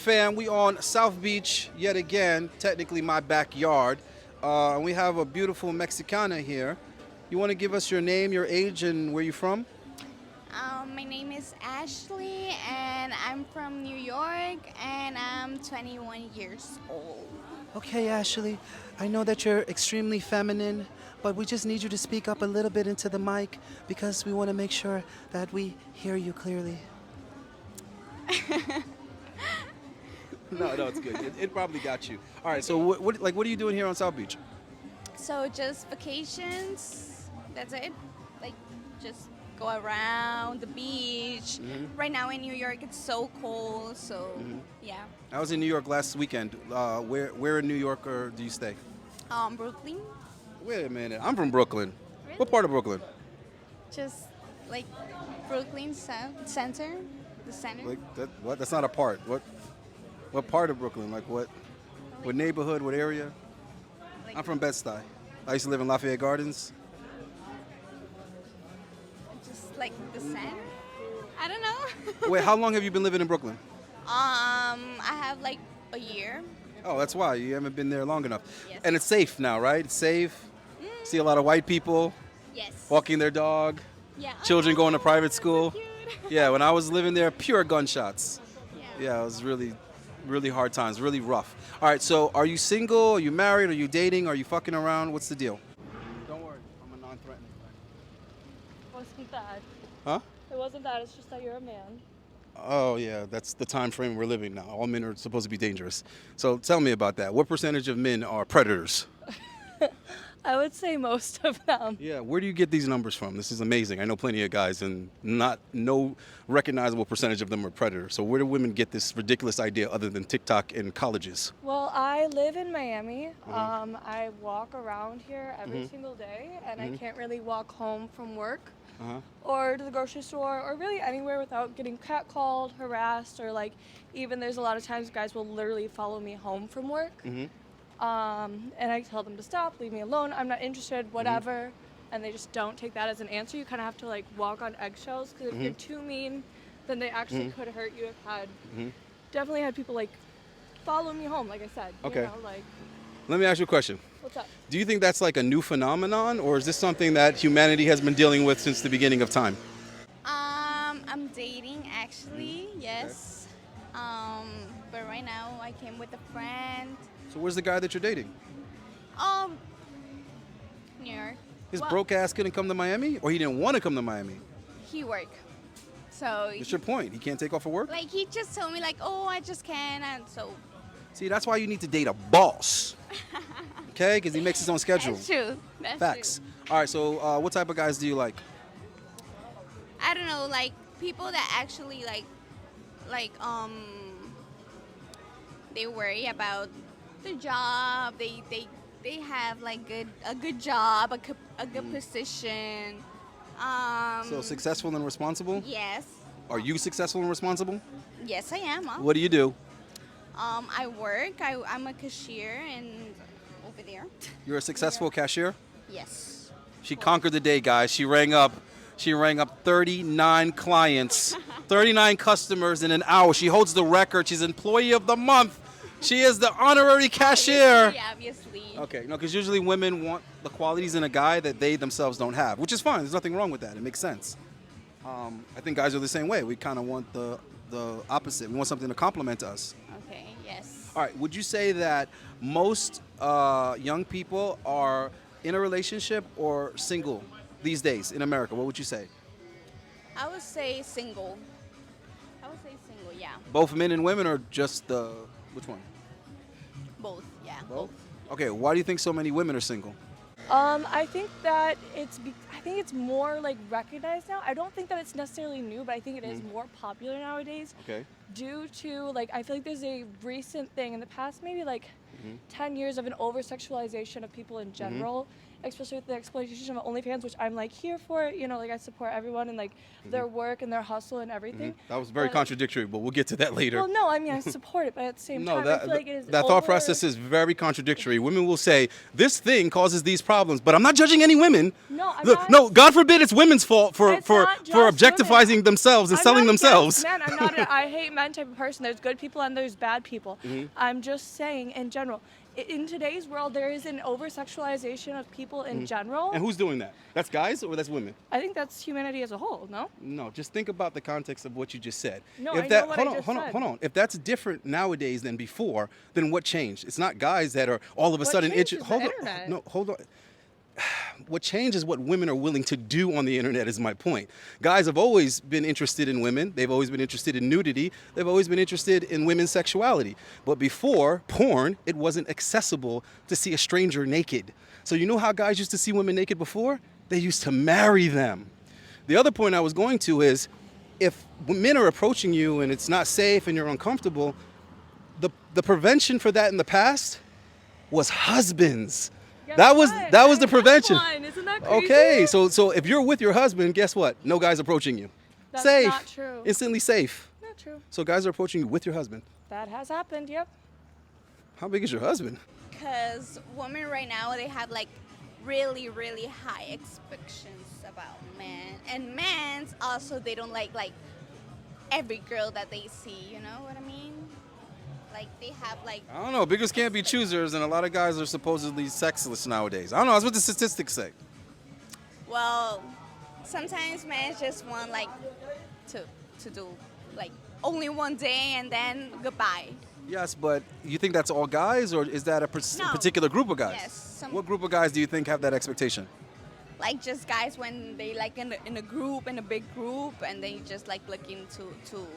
fam? We on South Beach yet again, technically my backyard. And we have a beautiful Mexicana here. You want to give us your name, your age, and where you from? My name is Ashley, and I'm from New York, and I'm 21 years old. Okay, Ashley. I know that you're extremely feminine, but we just need you to speak up a little bit into the mic because we want to make sure that we hear you clearly. No, it's good. It probably got you. All right. So what are you doing here on South Beach? So just vacations, that's it. Like just go around the beach. Right now in New York, it's so cold, so yeah. I was in New York last weekend. Where in New York do you stay? Brooklyn, Wait a minute. I'm from Brooklyn. Really? What part of Brooklyn? just like Brooklyn Center, the center. Like that? What? That's not a part. What part of Brooklyn? Like what? What neighborhood? What area? Like, I'm from Bed-Stuy. I used to live in Lafayette Gardens. just like the center. I don't know. Wait, how long have you been living in Brooklyn? I have like a year. Oh, that's why you haven't been there long enough. Yes. And it's safe now, right? It's safe. See a lot of white people Yes. walking their dog. Yeah. Children going to private school. So cute. Yeah, when I was living there, pure gunshots. Yeah. Yeah, it was really hard times, really rough. All right, so are you single? Are you married? Are you dating? Are you fucking around? What's the deal? Don't worry, I'm a non-threatening guy. Wasn't that? Huh? It wasn't that. It's just that you're a man. Oh yeah, that's the time frame we're living now. All men are supposed to be dangerous. So tell me about that. What percentage of men are predators? I would say most of them. Yeah, where do you get these numbers from? This is amazing. I know plenty of guys, and no recognizable percentage of them are predators. So where do women get this ridiculous idea other than TikTok and colleges? Well, I live in Miami. I walk around here every single day, and I can't really walk home from work or to the grocery store or really anywhere without getting catcalled, harassed, or like even there's a lot of times guys will literally follow me home from work. And I tell them to stop, leave me alone, I'm not interested, whatever. And they just don't take that as an answer. You kind of have to like walk on eggshells because if you're too mean, then they actually could hurt you. I've had definitely had people like follow me home, like I said. Okay. You know, like, Let me ask you a question. what's up? Do you think that's like a new phenomenon, or is this something that humanity has been dealing with since the beginning of time? I'm dating actually, yes. But right now I came with a friend. So where's the guy that you're dating? New York. His Well, broke ass couldn't come to Miami, or he didn't want to come to Miami? He work. So What's your point? He can't take off for work? like he just told me like, oh, I just can't, and so See, that's why you need to date a boss. Okay? Because he makes his own schedule. that's true. That's Facts. true. All right, so what type of guys do you like? I don't know, like people that actually like they worry about the job. They have like a good job, a good position. So successful and responsible? Yes. Are you successful and responsible? Yes, I am. What do you do? I work. I'm a cashier and over there. You're a successful cashier? Yes. She conquered the day, guys. She rang up 39 clients, 39 customers in an hour. She holds the record. She's employee of the month. She is the honorary cashier. Obviously. Okay, no, because usually women want the qualities in a guy that they themselves don't have, which is fine. There's nothing wrong with that. It makes sense. I think guys are the same way. We kind of want the opposite. We want something to complement us. Okay. Yes. All right, would you say that most young people are in a relationship or single these days in America? What would you say? I would say single. Yeah. Both men and women, or just which one? Both. Yeah. Both. Okay, why do you think so many women are single? I think that I think it's more like recognized now. I don't think that it's necessarily new, but I think it is more popular nowadays. Okay. Due to like I feel like there's a recent thing in the past maybe like 10 years of an over-sexualization of people in general, especially with the exploitation of OnlyFans, which I'm like here for, you know, like I support everyone and like their work and their hustle and everything. That was very But- contradictory, but we'll get to that later. Well, no, I mean, I support it, but at the same No, time, I feel like it is that thought process is very contradictory. Women will say, this thing causes these problems, but I'm not judging any women. No, I'm Look, not. no, God forbid it's women's fault for It's not just objectifying women. themselves and I'm selling not against themselves. Men. I'm not. I hate men type of person. There's good people and there's bad people. Mm-hmm. I'm just saying in general. In today's world, there is an over-sexualization of people in general. And who's doing that? That's guys or that's women? I think that's humanity as a whole. No. No, just think about the context of what you just said. No, if I that, know what hold I on, just hold on, said. hold on. If that's different nowadays than before, then what changed? It's not guys that are all of a What sudden changed is the hold on, internet. no, hold on. What changed is what women are willing to do on the internet is my point. Guys have always been interested in women. They've always been interested in nudity. They've always been interested in women's sexuality. But before porn, it wasn't accessible to see a stranger naked. So you know how guys used to see women naked before? They used to marry them. The other point I was going to is if men are approaching you and it's not safe and you're uncomfortable, the prevention for that in the past was husbands. That was the prevention. Isn't that crazy? Okay, so if you're with your husband, guess what? No guy's approaching you. That's Safe. not true. Instantly safe. Not true. So guys are approaching you with your husband. That has happened. Yep. How big is your husband? Because women right now, they have like really, really high expectations about men. And men's also, they don't like every girl that they see, you know what I mean? Like they have like, I don't know. Biggers can't be choosers, and a lot of guys are supposedly sexless nowadays. I don't know. That's what the statistics say. well, sometimes men just want like to do like only one day and then goodbye. Yes, but you think that's all guys, or is that a No. particular group of guys? Yes, What group of guys do you think have that expectation? Like just guys when they like in a group, in a big group, and they just like looking to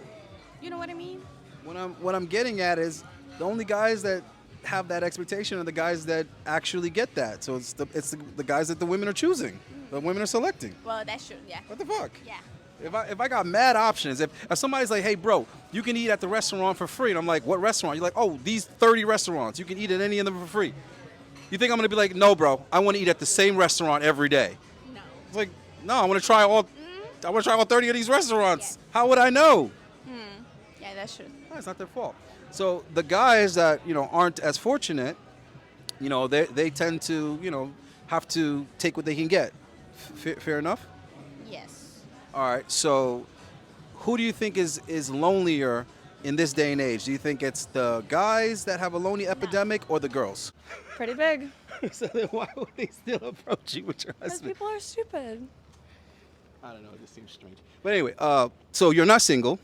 you know what I mean? What I'm getting at is the only guys that have that expectation are the guys that actually get that. So it's the guys that the women are choosing, the women are selecting. Well, that's true, yeah. What the fuck? Yeah. If I got mad options, if somebody's like, hey bro, you can eat at the restaurant for free, and I'm like, what restaurant? You're like, oh, these 30 restaurants, you can eat at any of them for free. You think I'm gonna be like, no bro, I want to eat at the same restaurant every day? No. It's like, no, I want to try all 30 of these restaurants. How would I know? Yeah, that's true. No, it's not their fault. So the guys that aren't as fortunate, they tend to have to take what they can get. Fair enough. Yes. All right. So who do you think is lonelier in this day and age? Do you think it's the guys that have a lonely epidemic or the girls? Pretty big. So then why would they still approach you with your Because husband? people are stupid. I don't know. It just seems strange. But anyway, so you're not single.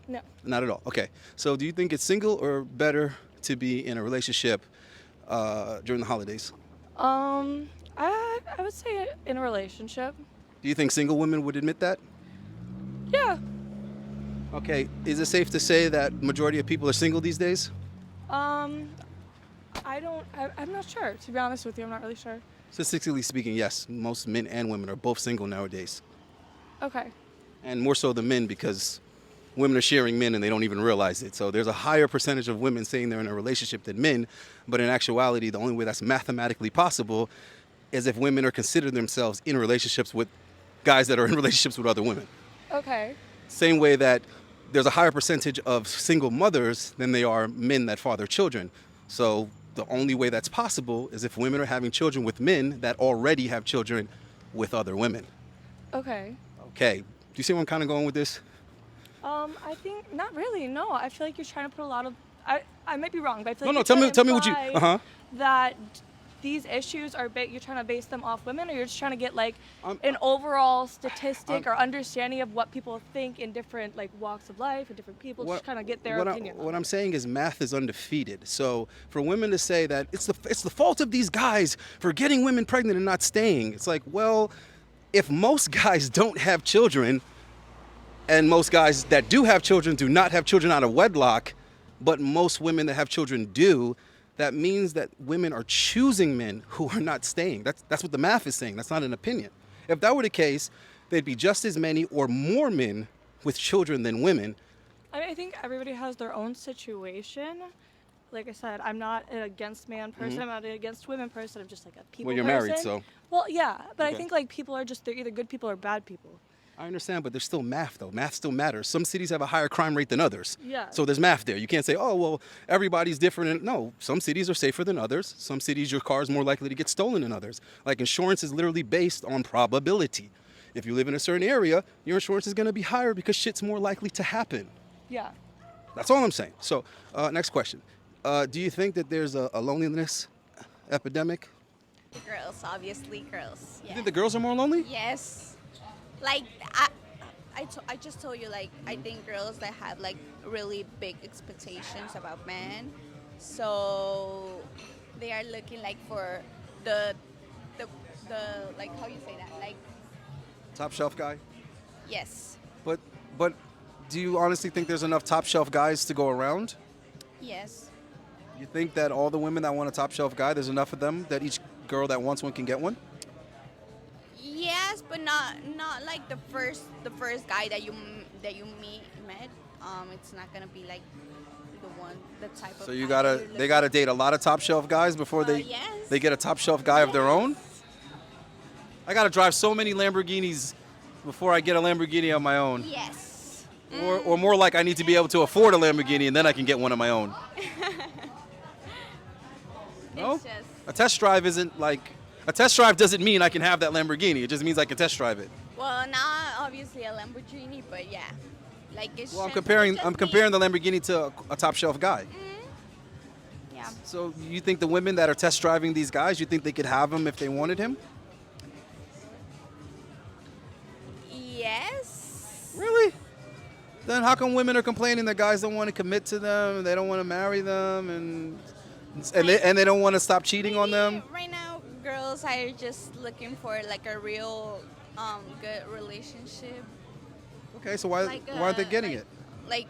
No. Not at all. Okay. So do you think it's single or better to be in a relationship during the holidays? I would say in a relationship. Do you think single women would admit that? Yeah. Okay. Is it safe to say that majority of people are single these days? I'm not sure. To be honest with you, I'm not really sure. Statistically speaking, yes. Most men and women are both single nowadays. Okay. And more so than men because women are sharing men and they don't even realize it. So there's a higher percentage of women saying they're in a relationship than men. But in actuality, the only way that's mathematically possible is if women are considering themselves in relationships with guys that are in relationships with other women. Okay. Same way that there's a higher percentage of single mothers than they are men that father children. So the only way that's possible is if women are having children with men that already have children with other women. Okay. Okay. Do you see where I'm kind of going with this? I think not really. No, I feel like you're trying to put a lot of. I might be wrong, but I feel No, like no. you're Tell me trying to what you. imply Uh huh. that these issues are you're trying to base them off women, or you're just trying to get like I'm- an overall statistic or understanding of what people think in different like walks of life and different people, just kind of get their opinion. What I'm saying is math is undefeated. So for women to say that it's the fault of these guys for getting women pregnant and not staying, it's like, well, if most guys don't have children, and most guys that do have children do not have children out of wedlock, but most women that have children do, that means that women are choosing men who are not staying. That's what the math is saying. That's not an opinion. If that were the case, there'd be just as many or more men with children than women. I think everybody has their own situation. like I said, I'm not an against man person. I'm not an against women person. I'm just like a people Well, you're person. married, so. Well, yeah, but Okay. I think like people are just, they're either good people or bad people. I understand, but there's still math, though. Math still matters. Some cities have a higher crime rate than others. Yeah. So there's math there. You can't say, oh, well, everybody's different. No, some cities are safer than others. Some cities, your car is more likely to get stolen than others. Like insurance is literally based on probability. If you live in a certain area, your insurance is going to be higher because shit's more likely to happen. Yeah. That's all I'm saying. So, next question. Do you think that there's a loneliness epidemic? Girls, obviously, girls. You Yeah. think the girls are more lonely? Yes. Like I just told you, like I think girls that have like really big expectations about men, so they are looking like for the like, how you say that, like, Top shelf guy? yes, But do you honestly think there's enough top shelf guys to go around? yes, You think that all the women that want a top shelf guy, there's enough of them that each girl that wants one can get one? yes, but not like the first guy that you met. It's not gonna be like the type of. So you guy that gotta you're they gotta date a lot of top shelf guys before yes. they get a top shelf guy of their own. I gotta drive so many Lamborghinis before I get a Lamborghini on my own. Yes. Or more like I need to be able to afford a Lamborghini and then I can get one of my own. No? It's just. A test drive isn't like a test drive doesn't mean I can have that Lamborghini. It just means I can test drive it. Well, not obviously a Lamborghini, but yeah, like it's. Well, I'm just, comparing it's I'm just comparing me. the Lamborghini to a top shelf guy. Yeah. So you think the women that are test driving these guys, you think they could have him if they wanted him? Yes. Really? Then how come women are complaining that guys don't want to commit to them, and they don't want to marry them, and they don't want to stop cheating on them? Maybe right now, girls are just looking for like a real, good relationship. Okay, so why Like aren't they getting like, it?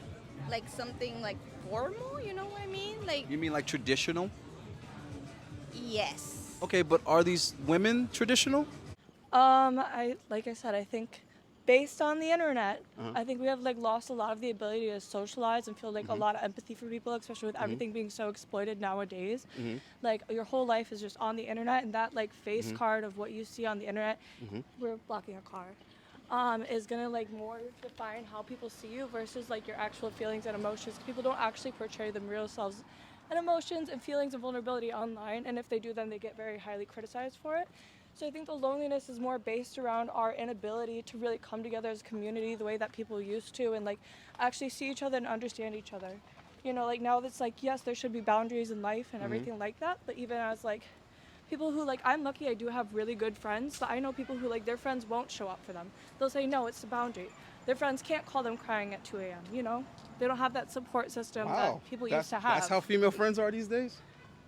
Like something like formal. You know what I mean? Like You mean like traditional? yes. Okay, but are these women traditional? Like I said, I think based on the internet, I think we have like lost a lot of the ability to socialize and feel like a lot of empathy for people, especially with everything being so exploited nowadays. Like your whole life is just on the internet, and that like face card of what you see on the internet, we're blocking a car, is gonna like more define how people see you versus like your actual feelings and emotions. People don't actually portray them real selves and emotions and feelings and vulnerability online, and if they do, then they get very highly criticized for it. So I think the loneliness is more based around our inability to really come together as a community the way that people used to, and like actually see each other and understand each other. You know, like now it's like, yes, there should be boundaries in life and everything like that, but even as like people who like, I'm lucky I do have really good friends, but I know people who like their friends won't show up for them. They'll say, no, it's the boundary. Their friends can't call them crying at 2 a.m., you know? They don't have that support system that people used to have. That's how female friends are these days?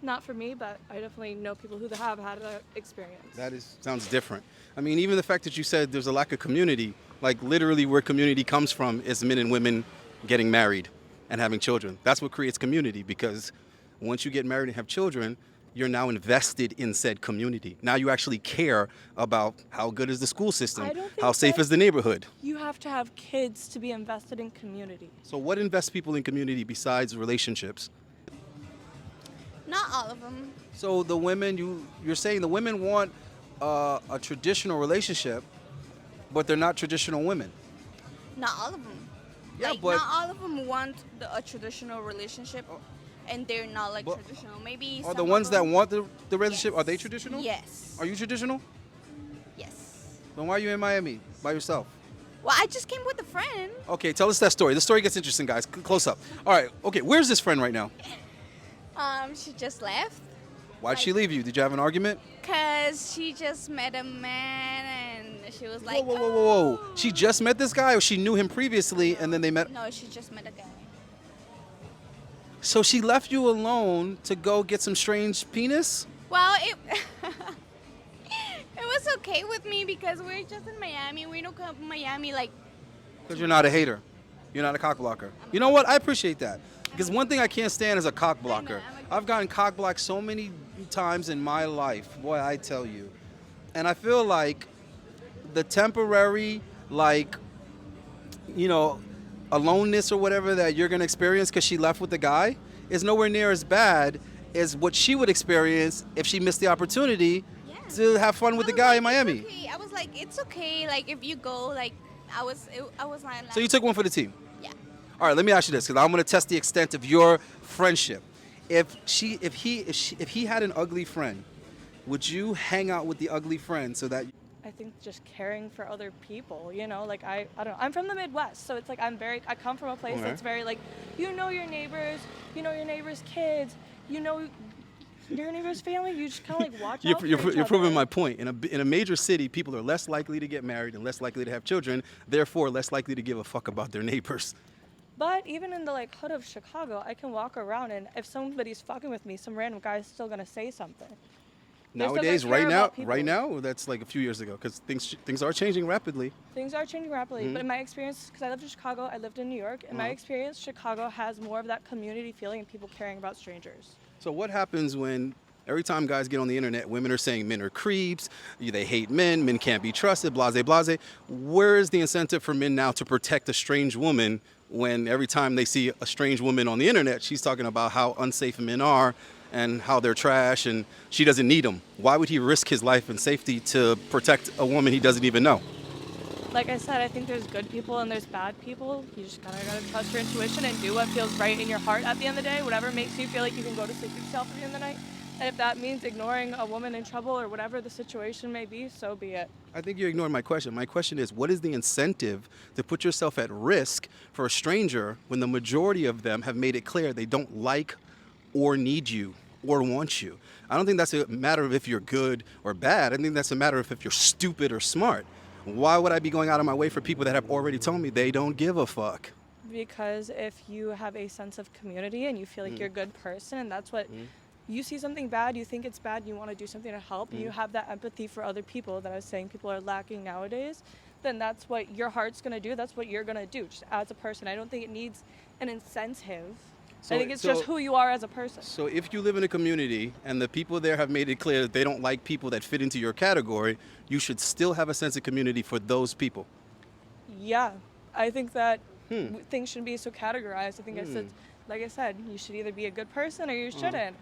Not for me, but I definitely know people who have had an experience. That sounds different. I mean, even the fact that you said there's a lack of community, like literally where community comes from is men and women getting married and having children. That's what creates community, because once you get married and have children, you're now invested in said community. Now you actually care about how good is the school system, I don't think how safe that- is the neighborhood. You have to have kids to be invested in community. So what invests people in community besides relationships? Not all of them. So the women, you're saying the women want a traditional relationship, but they're not traditional women. Not all of them. Yeah, like, but- not all of them want a traditional relationship, and they're not like But traditional. Maybe Are some the of ones that them- want the relationship, Yes. are they traditional? Yes. Are you traditional? Yes. Then why are you in Miami by yourself? Well, I just came with a friend. Okay, tell us that story. The story gets interesting, guys. Close up. All right. Okay, where's this friend right now? She just left. Why'd she leave you? Did you have an argument? Cause she just met a man and she was like, Whoa, whoa, whoa, whoa, whoa. She just met this guy, or she knew him previously and then they met? No, she just met a guy. So she left you alone to go get some strange penis? Well, it it was okay with me because we're just in Miami. We don't come to Miami like. Because you're not a hater. You're not a cock blocker. You know what? I appreciate that. Because one thing I can't stand is a cock blocker. I've gotten cock blocked so many times in my life. Boy, I tell you. And I feel like the temporary, like, you know, aloneness or whatever that you're going to experience because she left with the guy is nowhere near as bad as what she would experience if she missed the opportunity Yeah. to have fun with the guy in Miami. It's okay. I was like, it's okay. Like if you go, like I was like. So you took one for the team. Yeah. All right, let me ask you this, because I'm going to test the extent of your friendship. If he had an ugly friend, would you hang out with the ugly friend so that? I think just caring for other people, you know, like I don't know. I'm from the Midwest, so it's like I come from a place Okay. that's very like, you know your neighbors, you know your neighbors' kids, you know your neighbor's family. You just kind of like watch out for each You're proving other. my point. In a major city, people are less likely to get married and less likely to have children, therefore less likely to give a fuck about their neighbors. But even in the like hood of Chicago, I can walk around and if somebody's fucking with me, some random guy's still gonna say something. They're still gonna Nowadays, care about right people. now, or that's like a few years ago, because things are changing rapidly. Things are changing rapidly, Mm-hmm. but in my experience, because I lived in Chicago, I lived in New York. In my experience, Chicago has more of that community feeling and people caring about strangers. So what happens when every time guys get on the internet, women are saying men are creeps, they hate men can't be trusted, blase, blase. Where is the incentive for men now to protect a strange woman when every time they see a strange woman on the internet, she's talking about how unsafe men are and how they're trash and she doesn't need them? Why would he risk his life and safety to protect a woman he doesn't even know? Like I said, I think there's good people and there's bad people. You just kind of gotta trust your intuition and do what feels right in your heart at the end of the day, whatever makes you feel like you can go to sleep with yourself at the end of the night. And if that means ignoring a woman in trouble or whatever the situation may be, so be it. I think you're ignoring my question. My question is, what is the incentive to put yourself at risk for a stranger when the majority of them have made it clear they don't like or need you or want you? I don't think that's a matter of if you're good or bad. I think that's a matter of if you're stupid or smart. Why would I be going out of my way for people that have already told me they don't give a fuck? Because if you have a sense of community and you feel like you're a good person and that's what you see something bad, you think it's bad, you want to do something to help, and you have that empathy for other people that I was saying people are lacking nowadays, then that's what your heart's going to do. That's what you're going to do just as a person. I don't think it needs an incentive. I think it's just who you are as a person. So if you live in a community and the people there have made it clear that they don't like people that fit into your category, you should still have a sense of community for those people. Yeah, I think that things shouldn't be so categorized. I think I said, like I said, you should either be a good person or you shouldn't.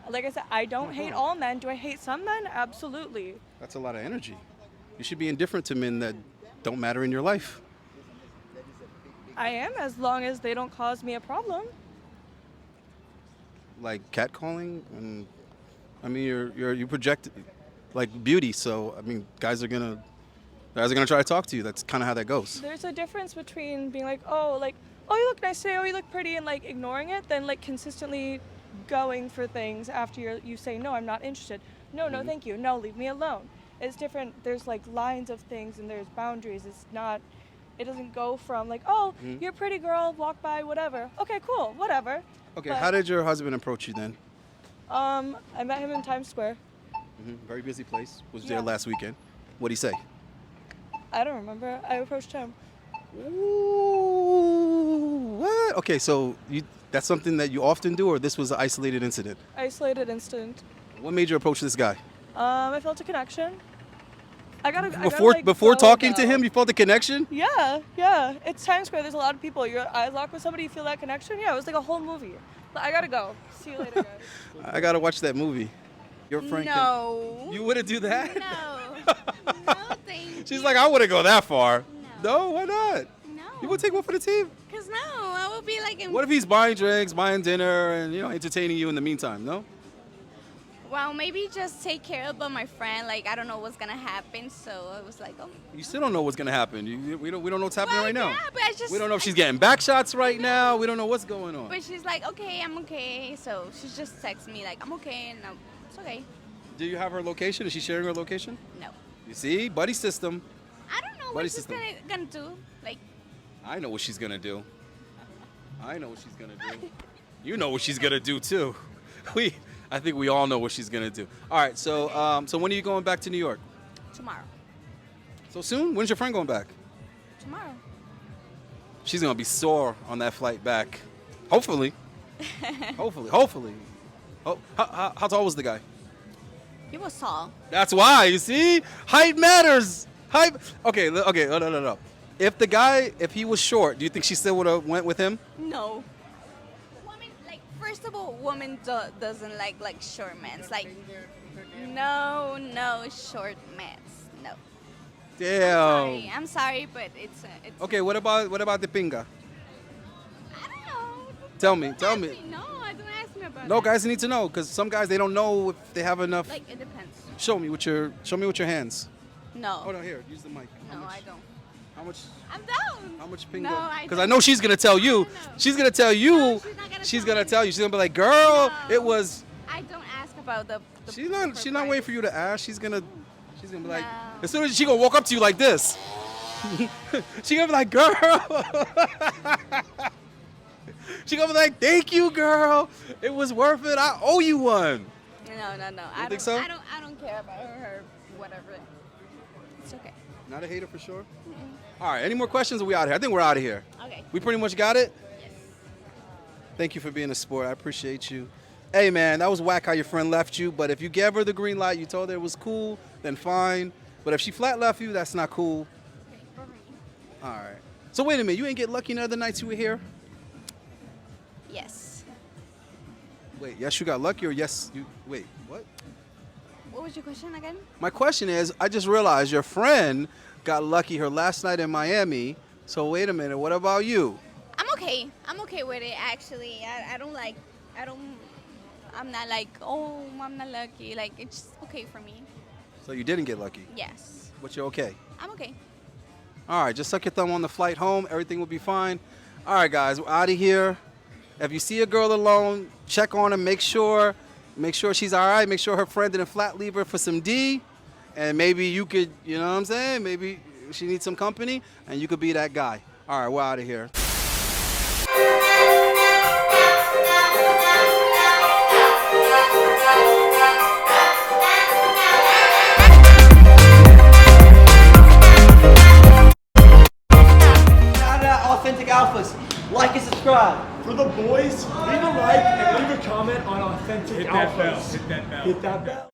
Like I said, I don't hate all men. Do I hate some men? Absolutely. That's a lot of energy. You should be indifferent to men that don't matter in your life. I am, as long as they don't cause me a problem. Like catcalling, and I mean you project like beauty, so I mean guys are gonna try to talk to you. That's kind of how that goes. There's a difference between being like, oh, you look nice today, oh, you look pretty, and like ignoring it, than like consistently going for things after you say, no, I'm not interested. No, thank you. No, leave me alone. It's different. There's like lines of things and there's boundaries. It doesn't go from like, oh, you're a pretty girl, walk by, whatever. Okay, cool, whatever. Okay, But, how did your husband approach you then? I met him in Times Square. Very busy place. Was Yeah. there last weekend. What'd he say? I don't remember. I approached him. Ooh, what? Okay, so that's something that you often do, or this was an isolated incident? Isolated incident. What made you approach this guy? I felt a connection. Before talking to him, you felt the connection? Yeah. It's Times Square. There's a lot of people. Your eyes lock with somebody, you feel that connection. Yeah, it was like a whole movie. But I gotta go. See you later, guys. I gotta watch that movie. Your friend No. You wouldn't do that? No. No, thank you. She's like, I wouldn't go that far. No, why not? No. You would take one for the team? Cause no, I would be like. What if he's buying drinks, buying dinner, and entertaining you in the meantime? No. Well, maybe just take care of my friend. Like I don't know what's gonna happen, so I was like, oh. You still don't know what's gonna happen. We don't know what's happening Well, right now. yeah, but I just. We don't know if she's getting back shots right now. We don't know what's going on. But she's like, okay, I'm okay. So she just texts me like, I'm okay, and it's okay. Do you have her location? Is she sharing her location? No. You see, buddy system. I don't know Buddy what she's system. gonna do. Like, I know what she's gonna do. I know what she's gonna do. You know what she's gonna do too. I think we all know what she's gonna do. All right, so so when are you going back to New York? tomorrow. So soon? When's your friend going back? Tomorrow. She's gonna be sore on that flight back. Hopefully. Hopefully. Oh, how tall was the guy? He was tall. That's why. You see, height matters. Height. Okay. No. If he was short, do you think she still would have went with him? No. Woman, like, first of all, women doesn't like short men. Like, no short men. No. Damn. I'm sorry, but it's Okay, what about the pinga? I don't know. Tell me. No, don't ask me about No, that. guys need to know because some guys they don't know if they have enough. Like, it depends. Show me with your hands. No. Oh no, here, use the mic. No, I don't. How much? I'm down. How much pinga? No, I Because don't. I know she's gonna tell you. No. She's gonna tell you. No, she's not gonna tell me. She's gonna be like, girl, No. it was. I don't ask about the She's not waiting for you to ask. She's gonna be like, No. as soon as she gonna walk up to you like this. She gonna be like, girl. She gonna be like, thank you, girl. It was worth it. I owe you one. No. You think so? I don't care about her, whatever. It's okay. Not a hater for sure. All right. Any more questions? Or we out of here? I think we're out of here. Okay. We pretty much got it. Yes. Thank you for being a sport. I appreciate you. Hey, man, that was whack how your friend left you. But if you gave her the green light, you told her it was cool, then fine. But if she flat left you, that's not cool. Okay, for me. All right. So wait a minute. You ain't get lucky none of the nights you were here? Yes. Wait, yes, you got lucky or yes, you... Wait, what? What was your question again? My question is, I just realized your friend got lucky her last night in Miami. So wait a minute. What about you? I'm okay. I'm okay with it, actually. I'm not like, oh, I'm not lucky. Like, it's okay for me. So you didn't get lucky, Yes. but you're okay. I'm okay. All right, just suck your thumb on the flight home. Everything will be fine. All right, guys, we're out of here. If you see a girl alone, check on her. Make sure she's all right. Make sure her friend didn't flat leave her for some D. And maybe you could, you know what I'm saying? Maybe she needs some company, and you could be that guy. All right, we're out of here. Shout out Authentic Alphas. Like and subscribe. For the boys, leave a like and leave a comment on Authentic Alphas. Hit that bell. Hit that bell.